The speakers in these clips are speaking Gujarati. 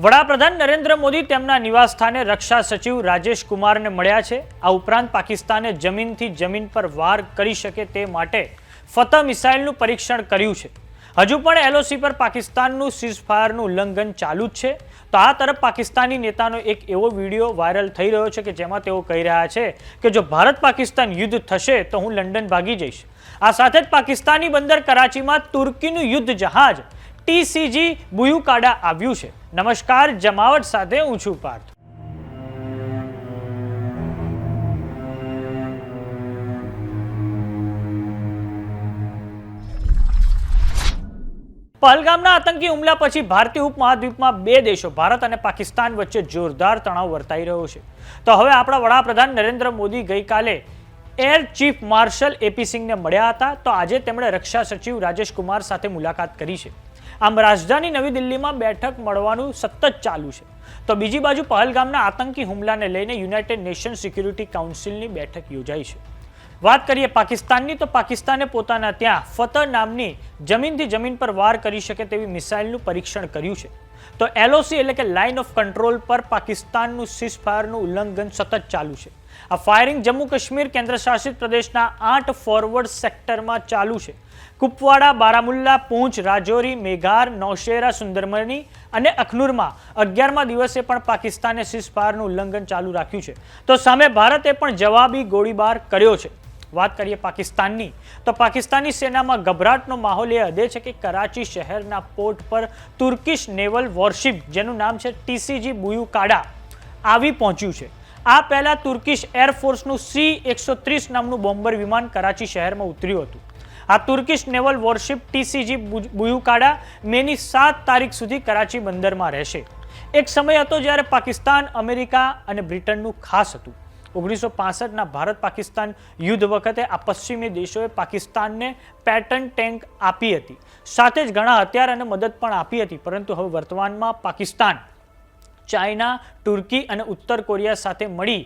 વડાપ્રધાન નરેન્દ્ર મોદી તેમના નિવાસસ્થાને રક્ષા સચિવ રાજેશ કુમારને મળ્યા છે। આ ઉપરાંત પાકિસ્તાને જમીનથી જમીન પર વાર કરી શકે તે માટે ફતહ મિસાઇલનું પરીક્ષણ કર્યું છે। હજુ પણ એલઓસી પર પાકિસ્તાનનું સીઝફાયરનું ઉલ્લંઘન ચાલુ જ છે। તો આ તરફ પાકિસ્તાની નેતાનો એક એવો વિડીયો વાયરલ થઈ રહ્યો છે કે જેમાં તેઓ કહી રહ્યા છે કે જો ભારત પાકિસ્તાન યુદ્ધ થશે તો હું લંડન ભાગી જઈશ। આ સાથે જ પાકિસ્તાની બંદર કરાચીમાં તુર્કીનું યુદ્ધ જહાજ ટીસીજી બુયુકાડા આવ્યું છે। નમસ્કાર, જમાવટ સાથે હું છું પાર્થ। પહલગામના આતંકી હુમલા પછી ભારતીય ઉપમહાદ્વીપમાં બે દેશો ભારત અને પાકિસ્તાન વચ્ચે જોરદાર તણાવ વર્તાઈ રહ્યો છે। તો હવે આપણા વડાપ્રધાન નરેન્દ્ર મોદી ગઈકાલે એર ચીફ માર્શલ એપી સિંઘને મળ્યા હતા। તો આજે તેમણે રક્ષા સચિવ રાજેશ કુમાર સાથે મુલાકાત કરી છે। આમ રાજધાની નવી દિલ્હીમાં બેઠક મળવાનું સતત ચાલુ છે। તો બીજી બાજુ પહલગામના આતંકી હુમલાને લઈને યુનાઇટેડ નેશન સિક્યુરિટી કાઉન્સિલની બેઠક યોજાઈ છે। વાત કરીએ પાકિસ્તાનની, તો પાકિસ્તાને પોતાના ત્યાં ફતહ નામની જમીનથી જમીન પર વાર કરી શકે તેવી મિસાઇલનું પરીક્ષણ કર્યું છે। તો એલઓસી એટલે કે લાઇન ઓફ કંટ્રોલ પર પાકિસ્તાનનું સીઝફાયરનું ઉલ્લંઘન સતત ચાલુ છે। આ ફાયરિંગ જમ્મુ કાશ્મીર કેન્દ્રશાસિત પ્રદેશના 8 ફોરવર્ડ સેક્ટરમાં ચાલુ છે। કુપવાડા, બારામુલ્લા, પૂંછ, રાજૌરી, મેઘાર, નૌશેરા, સુંદરમની અને અખનૂરમાં 11મા દિવસે પણ પાકિસ્તાને સીઝફાયરનું ઉલ્લંઘન ચાલુ રાખ્યું છે। તો સામે ભારતે પણ જવાબી ગોળીબાર કર્યો છે। વાત કરીએ પાકિસ્તાનની, તો પાકિસ્તાની સેનામાં ગભરાટનો માહોલ એ હદે છે કે કરાચી શહેરના પોર્ટ પર તુર્કીશ નેવલ વોરશિપ જેનું નામ છે ટીસીજી બુયુકાડા આવી પહોંચ્યું છે। આ પહેલા તુર્કીશ એરફોર્સનું C-130 નામનું બોમ્બર વિમાન કરાચી શહેરમાં ઉતર્યું હતું। આ તુર્કીશ નેવલ વોરશિપ ટીસીજી બુયુકાડા મેની 7 તારીખ સુધી કરાચી બંદરમાં રહેશે। એક સમય હતો જ્યારે પાકિસ્તાન અમેરિકા અને બ્રિટનનું ખાસ હતું। 1965ના ભારત પાકિસ્તાન યુદ્ધ વખતે આ પશ્ચિમી દેશોએ પાકિસ્તાનને પેટર્ન ટેન્ક આપી હતી, સાથે જ ઘણા હથિયાર અને મદદ પણ આપી હતી। પરંતુ હવે વર્તમાનમાં પાકિસ્તાન ચાઇના, તુર્કી અને ઉત્તર કોરિયા સાથે મળી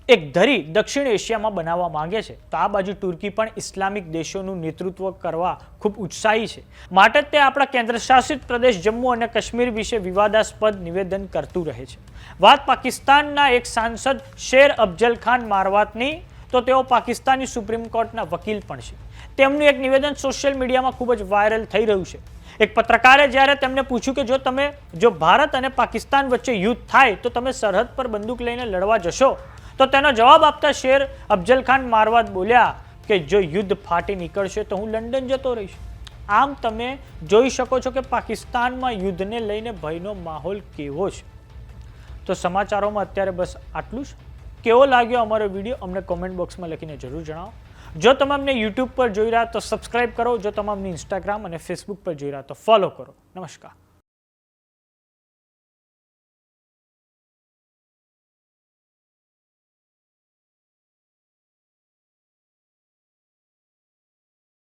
એક ધરી દક્ષિણ એશિયામાં બનાવવા માંગે છે। તો આ બાજુ તુર્કી પણ ઇસ્લામિક દેશોનું નેતૃત્વ કરવા ખૂબ ઉત્સાહી છે, માટે તે આપણા કેન્દ્રશાસિત પ્રદેશ જમ્મુ અને કાશ્મીર વિશે વિવાદાસ્પદ નિવેદન કરતું રહે છે। વાત પાકિસ્તાનના એક સાંસદ શેર અફજલ ખાન મારવાતની, તો તેઓ પાકિસ્તાની સુપ્રીમ કોર્ટના વકીલ પણ છે। તેમનું એક નિવેદન સોશિયલ મીડિયામાં ખૂબ જ વાયરલ થઈ રહ્યું છે। એક પત્રકારે જ્યારે તેમને પૂછ્યું કે જો ભારત અને પાકિસ્તાન વચ્ચે યુદ્ધ થાય તો તમે સરહદ પર બંદૂક લઈને લડવા જશો? તો તેનો જવાબ આપતા શેર અફજલ ખાન મારવાત બોલ્યા કે જો યુદ્ધ ફાટી નીકળશે તો હું લંડન જતો રહીશ। આમ તમે જોઈ શકો છો કે પાકિસ્તાનમાં યુદ્ધને લઈને ભયનો માહોલ કેવો છે। તો સમાચારોમાં અત્યારે બસ આટલું જ। કેવો લાગ્યો અમારો વિડીયો અમને કોમેન્ટ બોક્સમાં લખીને જરૂર જણાવો। જો તમે અમને યુટ્યુબ પર જોઈ રહ્યા તો સબસ્ક્રાઇબ કરો, જો તમે અમને ઇન્સ્ટાગ્રામ અને ફેસબુક પર જોઈ રહ્યા તો ફોલો કરો। નમસ્કાર।